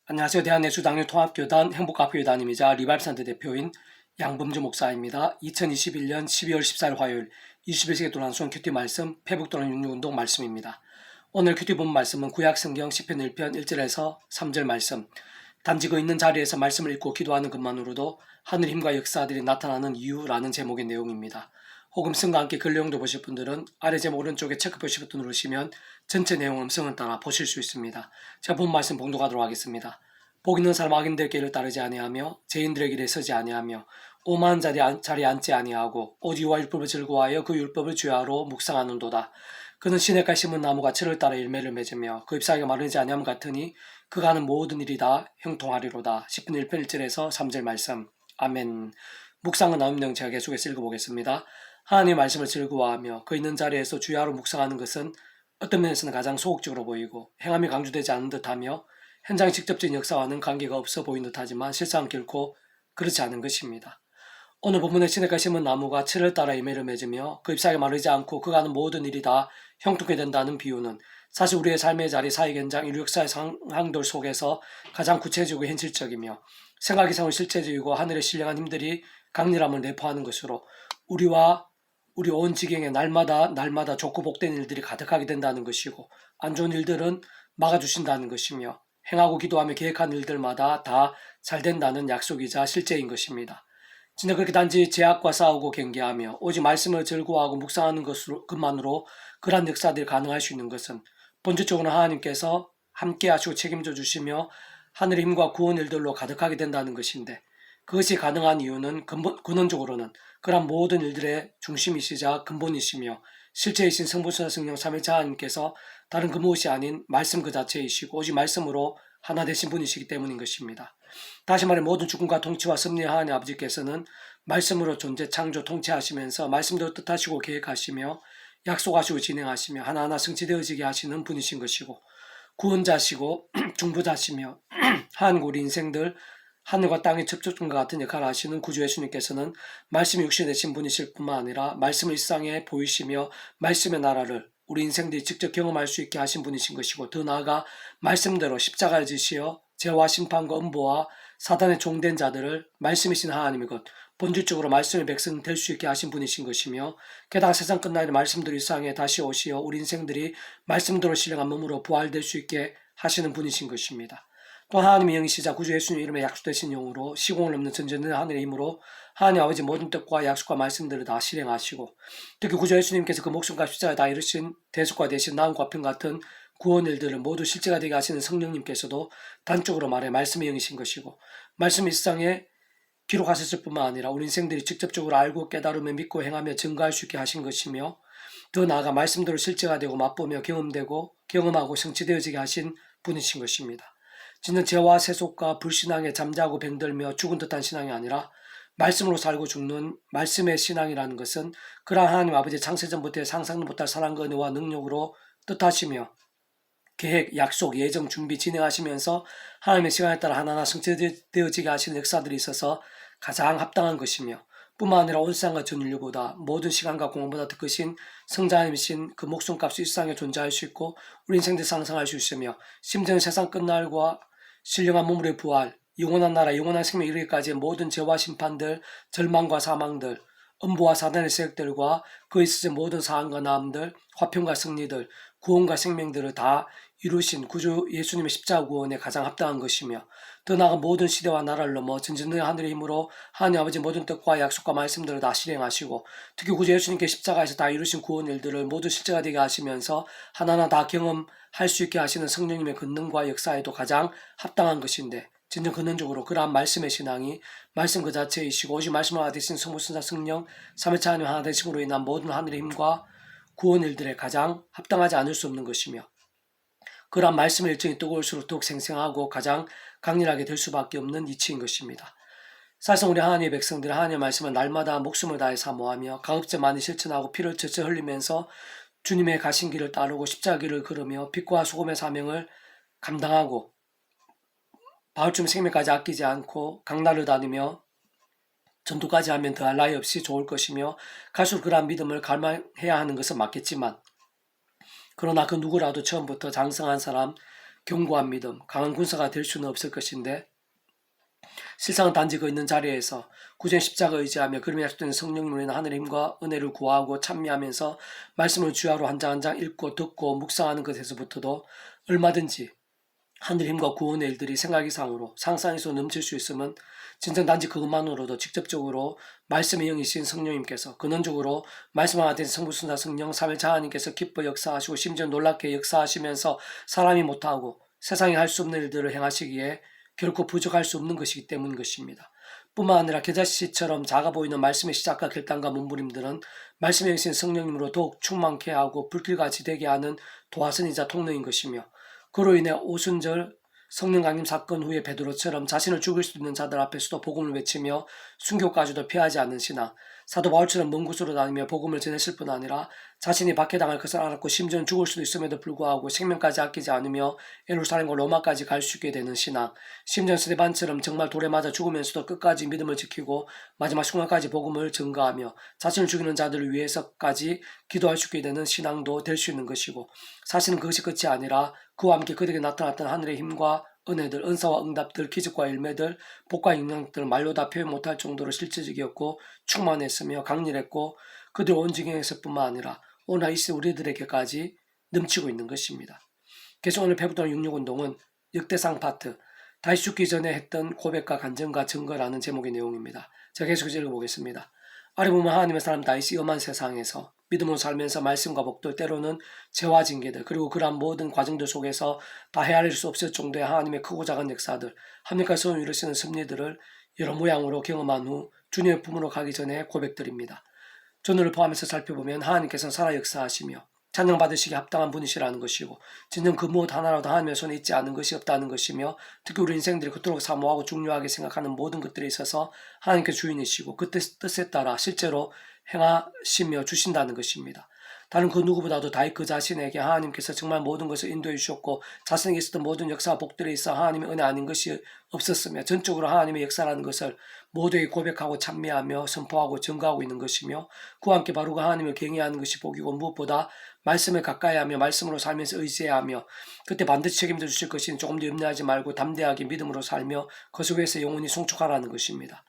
안녕하세요. 대한예수장로 통합교단 행복학교단임이자 리발산대 대표인 양범주 목사입니다. 2021년 12월 14일 화요일 21세기 도란송 큐티 말씀 페북도란 육류운동 말씀입니다. 오늘 큐티 본 말씀은 구약성경 시편 1편 1절에서 3절 말씀. 단지 그 있는 자리에서 말씀을 읽고 기도하는 것만으로도 하늘 힘과 역사들이 나타나는 이유라는 제목의 내용입니다. 혹 음성과 함께 글 내용도 보실 분들은 아래 제목 오른쪽에 체크 표시 버튼 누르시면 전체 내용 음성을 따라 보실 수 있습니다. 제가 본 말씀 봉독하도록 하겠습니다. 복 있는 사람 악인들의 길을 따르지 아니하며 죄인들의 길에 서지 아니하며 오만한 자리에 앉지 아니하고 오직 여호와 율법을 즐거워하여 그 율법을 주야로 묵상하는도다. 그는 시냇가에 심은 나무가 철을 따라 열매를 맺으며 그 잎사귀가 마르지 아니함 같으니 그가 하는 모든 일이 다 형통하리로다. 시편 1편 1절에서 3절 말씀. 아멘. 묵상은 나옵니다. 제가 계속해서 읽어보겠습니다. 하나님의 말씀을 즐거워하며 그 있는 자리에서 주야로 묵상하는 것은 어떤 면에서는 가장 소극적으로 보이고 행함이 강조되지 않은 듯하며 현장의 직접적인 역사와는 관계가 없어 보이는 듯하지만 실상은 결코 그렇지 않은 것입니다. 오늘 본문의 시냇가에 심은 나무가 철을 따라 열매를 맺으며 그 잎사귀가 마르지 않고 그가 하는 모든 일이 다 형통하게 된다는 비유는 사실 우리의 삶의 자리, 사회 현장, 인류 역사의 상황들 속에서 가장 구체적이고 현실적이며 생각 이상으로 실제적이고 하늘의 신령한 힘들이 강렬함을 내포하는 것으로 우리 온 지경에 날마다 좋고 복된 일들이 가득하게 된다는 것이고 안 좋은 일들은 막아주신다는 것이며 행하고 기도하며 계획한 일들마다 다 잘 된다는 약속이자 실제인 것입니다. 진짜 그렇게 단지 죄악과 싸우고 경계하며 오직 말씀을 즐거워하고 묵상하는 것만으로 그러한 역사들이 가능할 수 있는 것은 본질적으로 하나님께서 함께 하시고 책임져 주시며 하늘의 힘과 구원 일들로 가득하게 된다는 것인데 그것이 가능한 이유는 근원적으로는 그러한 모든 일들의 중심이시자 근본이시며 실제이신 성부사 성령 삼위일체 하나님께서 다른 그 무엇이 아닌 말씀 그 자체이시고 오직 말씀으로 하나 되신 분이시기 때문인 것입니다. 다시 말해 모든 주권과 통치와 섭리의 하나님 아버지께서는 말씀으로 존재, 창조, 통치하시면서 말씀대로 뜻하시고 계획하시며 약속하시고 진행하시며 하나하나 성취되어지게 하시는 분이신 것이고 구원자시고 중보자시며 하나님과 우리 인생들 하늘과 땅의 접촉점과 같은 역할을 하시는 구주 예수님께서는 말씀이 육신이 되신 분이실 뿐만 아니라 말씀을 일상에 보이시며 말씀의 나라를 우리 인생들이 직접 경험할 수 있게 하신 분이신 것이고 더 나아가 말씀대로 십자가를 지시어 죄와 심판과 음보와 사단의 종된 자들을 말씀이신 하나님의 것 본질적으로 말씀의 백성 될 수 있게 하신 분이신 것이며 게다가 세상 끝날에 말씀대로 일상에 다시 오시어 우리 인생들이 말씀대로 신령한 몸으로 부활될 수 있게 하시는 분이신 것입니다. 또 하나님의 영이시자 구주 예수님 이름에 약속되신 영으로 시공을 넘는 전전된 하늘의 힘으로 하나님 아버지 모든 뜻과 약속과 말씀들을 다 실행하시고 특히 구주 예수님께서 그 목숨과 십자가에 다 이르신 대속과 대신 나음과 편 같은 구원 일들을 모두 실제가 되게 하시는 성령님께서도 단적으로 말해 말씀의 영이신 것이고 말씀 일상에 기록하셨을 뿐만 아니라 우리 인생들이 직접적으로 알고 깨달으며 믿고 행하며 증거할 수 있게 하신 것이며 더 나아가 말씀대로 실제가 되고 맛보며 경험하고 성취되어지게 하신 분이신 것입니다. 진짜 죄와 세속과 불신앙에 잠자고 병들며 죽은 듯한 신앙이 아니라 말씀으로 살고 죽는 말씀의 신앙이라는 것은 그러한 하나님 아버지의 창세전부터의 상상도 못할 사랑과 은혜와 능력으로 뜻하시며 계획, 약속, 예정, 준비 진행하시면서 하나님의 시간에 따라 하나하나 성취되어지게 하시는 역사들이 있어서 가장 합당한 것이며 뿐만 아니라 온 세상과 전 인류보다 모든 시간과 공간보다 더 크신 성자님이신 그 목숨값이 일상에 존재할 수 있고 우리 인생들 상상할 수 있으며 심지어는 세상 끝날과 신령한 몸으로의 부활, 영원한 나라, 영원한 생명 이르기까지의 모든 죄와 심판들, 절망과 사망들, 음부와 사단의 세력들과 그에 있어서 모든 사항과 나음들, 화평과 승리들, 구원과 생명들을 다 이루신 구주 예수님의 십자가 구원에 가장 합당한 것이며 더 나아가 모든 시대와 나라를 넘어 전전의 하늘의 힘으로 하나님 아버지 모든 뜻과 약속과 말씀들을 다 실행하시고 특히 구주 예수님께 십자가에서 다 이루신 구원 일들을 모두 실제가 되게 하시면서 하나하나 다 경험할 수 있게 하시는 성령님의 권능과 역사에도 가장 합당한 것인데 진정 근원적으로 그러한 말씀의 신앙이 말씀 그 자체이시고 오직 말씀을 받으신 성부, 성자, 성령, 삼위일체 하나님 하나 되심으로 인한 모든 하늘의 힘과 구원 일들에 가장 합당하지 않을 수 없는 것이며 그러한 말씀의 일정이 뜨거울수록 더욱 생생하고 가장 강렬하게 될 수밖에 없는 이치인 것입니다. 사실상 우리 하나님의 백성들은 하나님의 말씀을 날마다 목숨을 다해 사모하며 가급적 많이 실천하고 피를 젖어 흘리면서 주님의 가신 길을 따르고 십자가 길을 걸으며 빛과 소금의 사명을 감당하고 바울쯤 생명까지 아끼지 않고 강나를 다니며 전도까지 하면 더할 나위 없이 좋을 것이며 갈수록 그러한 믿음을 갈망해야 하는 것은 맞겠지만 그러나 그 누구라도 처음부터 장성한 사람, 견고한 믿음, 강한 군사가 될 수는 없을 것인데 실상은 단지 그 있는 자리에서 구전 십자가 의지하며 그림이 약속된 성령님으로 인한 하늘의 힘과 은혜를 구하고 찬미하면서 말씀을 주야로 한 장 한 장 읽고 듣고 묵상하는 것에서부터도 얼마든지 하늘의 힘과 구원의 일들이 생각 이상으로 상상에서 넘칠 수 있으면 진정 단지 그것만으로도 직접적으로 말씀의 영이신 성령님께서 근원적으로 말씀 하나 된 성부순사 성령 삼일자 하나님께서 기뻐 역사하시고 심지어 놀랍게 역사하시면서 사람이 못하고 세상에 할 수 없는 일들을 행하시기에 결코 부족할 수 없는 것이기 때문인 것입니다. 뿐만 아니라 겨자씨처럼 작아 보이는 말씀의 시작과 결단과 몸부림들은 말씀의 영이신 성령님으로 더욱 충만케 하고 불길같이 되게 하는 도화선이자 통로인 것이며 그로 인해 오순절 성령 강림 사건 후에 베드로처럼 자신을 죽일 수 있는 자들 앞에서도 복음을 외치며 순교까지도 피하지 않는 신앙, 사도 바울처럼 먼 곳으로 다니며 복음을 전했을 뿐 아니라 자신이 박해당할 것을 알았고 심지어는 죽을 수도 있음에도 불구하고 생명까지 아끼지 않으며 예루살렘과 로마까지 갈 수 있게 되는 신앙, 심지어 스데반처럼 정말 돌에 맞아 죽으면서도 끝까지 믿음을 지키고 마지막 순간까지 복음을 전가하며 자신을 죽이는 자들을 위해서까지 기도할 수 있게 되는 신앙도 될 수 있는 것이고, 사실은 그것이 끝이 아니라 그와 함께 그들에게 나타났던 하늘의 힘과 은혜들, 은사와 응답들, 기적과 열매들, 복과 영향들 말로 다 표현 못할 정도로 실제적이었고 충만했으며 강렬했고 그들 온증했을 뿐만 아니라 오늘 이 시대 우리들에게까지 넘치고 있는 것입니다. 그래서 오늘 페북도는 66운동은 역대상 파트 다시 죽기 전에 했던 고백과 간증과 증거라는 제목의 내용입니다. 제가 계속해서 읽어보겠습니다. 아래 보면 하나님의 사람 다윗이 엄한 세상에서 믿음으로 살면서 말씀과 복들 때로는 죄와 징계들 그리고 그러한 모든 과정들 속에서 다 헤아릴 수 없을 정도의 하나님의 크고 작은 역사들 하나님과 서로 이루시는 섭리들을 여러 모양으로 경험한 후 주님의 품으로 가기 전에 고백드립니다. 전후를 포함해서 살펴보면 하나님께서 살아 역사하시며 찬양받으시기 합당한 분이시라는 것이고 진정 그 무엇 하나라도 하나님의 손에 있지 않은 것이 없다는 것이며 특히 우리 인생들이 그토록 사모하고 중요하게 생각하는 모든 것들에 있어서 하나님께 주인이시고 그 뜻에 따라 실제로 행하시며 주신다는 것입니다. 다른 그 누구보다도 다윗 그 자신에게 하나님께서 정말 모든 것을 인도해 주셨고 자신에게 있었던 모든 역사와 복들에 있어 하나님의 은혜 아닌 것이 없었으며 전적으로 하나님의 역사라는 것을 모두에게 고백하고 찬미하며 선포하고 증거하고 있는 것이며 그와 함께 바로가 하나님을 경외하는 것이 복이고 무엇보다 말씀을 가까이하며 말씀으로 살면서 의지하며 그때 반드시 책임져 주실 것이니 조금 더 염려하지 말고 담대하게 믿음으로 살며 그 속에서 영원히 송축하라는 것입니다.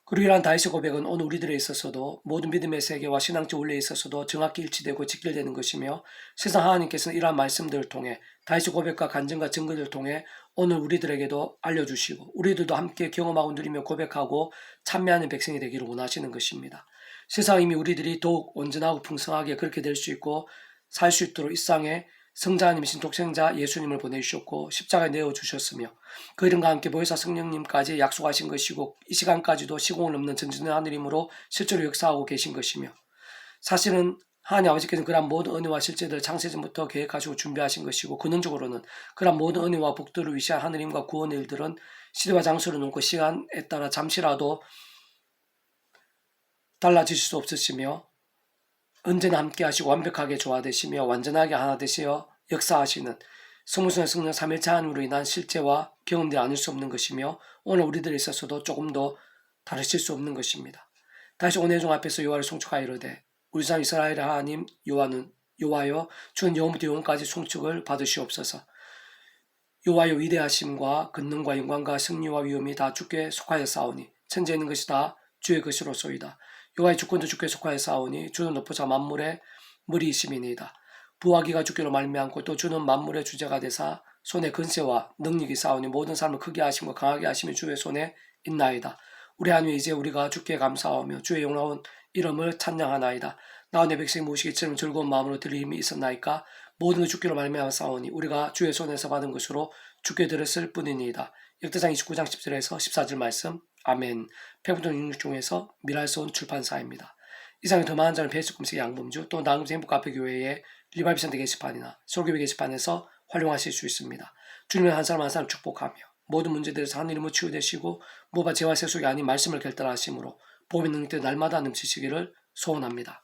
그리고 이러한 다윗의 고백은 오늘 우리들에 있어서도 모든 믿음의 세계와 신앙적 원리에 있어서도 정확히 일치되고 직결되는 것이며 세상 하나님께서는 이러한 말씀들을 통해 다윗의 고백과 간증과 증거들을 통해 오늘 우리들에게도 알려주시고 우리들도 함께 경험하고 누리며 고백하고 찬미하는 백성이 되기를 원하시는 것입니다. 세상 이미 우리들이 더욱 온전하고 풍성하게 그렇게 될 수 있고 살 수 있도록 이 땅에 성자님이신 독생자 예수님을 보내주셨고 십자가에 내어주셨으며 그 이름과 함께 보혜사 성령님까지 약속하신 것이고 이 시간까지도 시공을 넘는 전지는 하늘임으로 실제로 역사하고 계신 것이며 사실은 하나님 아버지께서는 그러한 모든 은혜와 실제들을 창세전부터 계획하시고 준비하신 것이고 근원적으로는 그러한 모든 은혜와 복들을 위시한 하늘임과 구원의 일들은 시대와 장소를 놓고 시간에 따라 잠시라도 달라지실 수 없으시며 언제나 함께 하시고 완벽하게 조화되시며 완전하게 하나 되시어 역사하시는 성부순의 성령 삼일차 하나님으로 인한 실제와 경험되지 않을 수 없는 것이며 오늘 우리들에 있어서도 조금 더 다르실 수 없는 것입니다. 다시 오늘 종 앞에서 여호와를 송축하여 이르되 우리 산 이스라엘의 하나님 여호와여 주는 영원부터 영원까지 송축을 받으시옵소서. 여호와여 위대하심과 권능과 영광과 승리와 위엄이 다 주께 속하였사오니 천지에 있는 것이 다 주의 것이로소이다. 여호와의 주권도 주께 속하였사오니 주는 높으사 만물의 머리이심이니이다. 부하기가 주께로 말미암고 또 주는 만물의 주제가 되사 손에 근세와 능력이 싸우니 모든 삶을 크게 하심과 강하게 하심이 주의 손에 있나이다. 우리 하나님 이제 우리가 주께 감사하며 주의 영광 이름을 찬양하나이다. 나와 내 백성이 모시기처럼 즐거운 마음으로 드릴 힘이 있었나이까. 모든 주께로 말미암아 싸우니 우리가 주의 손에서 받은 것으로 주께 드렸을 뿐이니이다. 역대상 29장 10절에서 14절 말씀. 아멘. 페북도는 66종에서 미랄소원 출판사입니다. 이상의 더 많은 자는 페이스북 검색 양범주 또 나눔 행복카페교회의 리바이브센터 게시판이나 설교회 게시판에서 활용하실 수 있습니다. 주님은 한 사람 한 사람 축복하며 모든 문제들에서 하나님으로 치유되시고 무엇보다 죄와 세속이 아닌 말씀을 결단하심으로 복음의 능력들 날마다 넘치시기를 소원합니다.